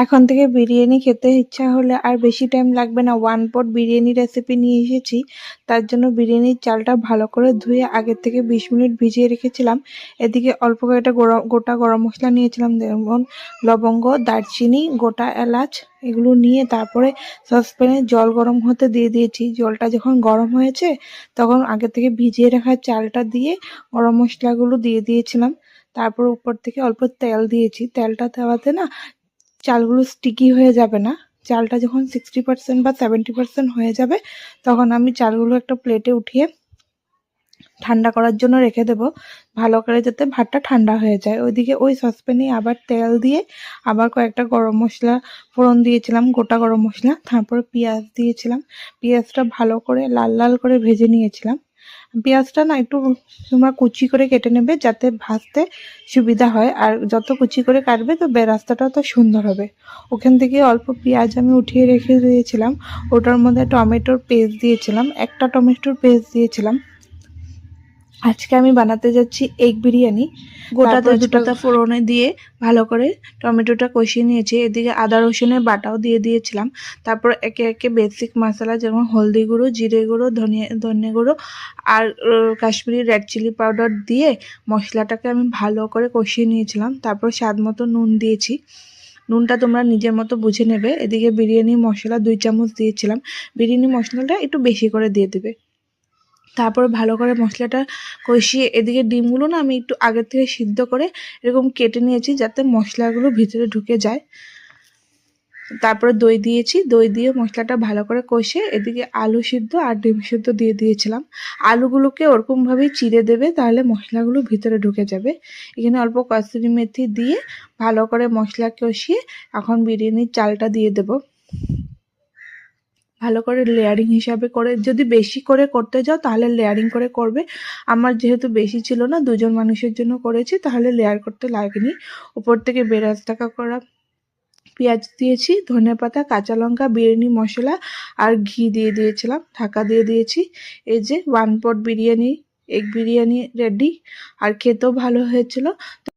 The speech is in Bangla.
এখন থেকে বিরিয়ানি খেতে ইচ্ছা হলে আর বেশি টাইম লাগবে না। 1 পট বিরিয়ানি রেসিপি নিয়ে এসেছি। তার জন্য বিরিয়ানির চালটা ভালো করে ধুয়ে আগের থেকে 20 মিনিট ভিজিয়ে রেখেছিলাম। এদিকে অল্প কয়েকটা গোটা গরম মশলা নিয়েছিলাম, যেমন লবঙ্গ, দারচিনি, গোটা এলাচ, এগুলো নিয়ে তারপরে সসপ্যানে জল গরম হতে দিয়ে দিয়েছি। জলটা যখন গরম হয়েছে তখন আগে থেকে ভিজিয়ে রাখা চালটা দিয়ে গরম মশলাগুলো দিয়ে দিয়েছিলাম। তারপর উপর থেকে অল্প তেল দিয়েছি। তেলটা দেওয়াতে না চালগুলো স্টিকি হয়ে যাবে না। চালটা যখন 60% বা 70% হয়ে যাবে তখন আমি চালগুলো একটা প্লেটে উঠিয়ে ঠান্ডা করার জন্য রেখে দেব, ভালো করে যাতে ভাতটা ঠান্ডা হয়ে যায়। ওইদিকে ওই সসপ্যানে আবার তেল দিয়ে আবার কয়েকটা গরম মশলা ফোড়ন দিয়েছিলাম, গোটা গরম মশলা। তারপরে পেঁয়াজ দিয়েছিলাম। পেঁয়াজটা ভালো করে লাল লাল করে ভেজে নিয়েছিলাম। পেঁয়াজটা না একটু তোমরা কুচি করে কেটে নেবে যাতে ভাজতে সুবিধা হয়, আর যত কুচি করে কাটবে তো বেরাস্তাটা তো সুন্দর হবে। ওখান থেকে অল্প পেঁয়াজ আমি উঠিয়ে রেখে দিয়েছিলাম। ওটার মধ্যে টমেটোর পেস্ট দিয়েছিলাম, একটা টমেটোর পেস্ট দিয়েছিলাম। আজকে আমি বানাতে যাচ্ছি এগ বিরিয়ানি। গোটা তেজপাতা ফোড়নে দিয়ে ভালো করে টমেটোটা কষিয়ে নিয়েছি। এদিকে আদা রসুনের বাটাও দিয়ে দিয়েছিলাম। তারপর একে একে বেসিক মশলা যেমন হলদি গুঁড়ো, জিরে গুঁড়ো, ধনে গুঁড়ো আর কাশ্মীরি রেড চিলি পাউডার দিয়ে মশলাটাকে আমি ভালো করে কষিয়ে নিয়েছিলাম। তারপর স্বাদ মতো নুন দিয়েছি। নুনটা তোমরা নিজের মতো বুঝে নেবে। এদিকে বিরিয়ানি মশলা 2 চামচ দিয়েছিলাম। বিরিয়ানি মশলাটা একটু বেশি করে দিয়ে দেবে। তারপর ভালো করে মশলাটা কষিয়ে এদিকে ডিমগুলো না আমি একটু আগের থেকে সিদ্ধ করে এরকম কেটে নিয়েছি যাতে মশলাগুলো ভিতরে ঢুকে যায়। তারপরে দই দিয়েছি, দই দিয়ে মশলাটা ভালো করে কষে এদিকে আলু সিদ্ধ আর ডিম সিদ্ধ দিয়ে দিয়েছিলাম। আলুগুলোকে ওরকমভাবেই চিড়ে দেবে, তাহলে মশলাগুলো ভিতরে ঢুকে যাবে। এখানে অল্প কসুরি মেথি দিয়ে ভালো করে মশলা কষিয়ে এখন বিরিয়ানির চালটা দিয়ে দেবো। ভালো করে লেয়ারিং হিসাবে করে, যদি বেশি করে করতে যাও তাহলে লেয়ারিং করে করবে। আমার যেহেতু বেশি ছিল না, 2 জন মানুষের জন্য করেছি, তাহলে লেয়ার করতে লাগেনি। উপর থেকে বেরেস্তা করা পেঁয়াজ দিয়েছি, ধনেপাতা, কাঁচা লঙ্কা, বিরিয়ানি মশলা আর ঘি দিয়ে দিয়েছিলাম, ঢাকা দিয়ে দিয়েছি। এই যে 1 পট বিরিয়ানি, এগ বিরিয়ানি রেডি। আর খেতেও ভালো হয়েছিল।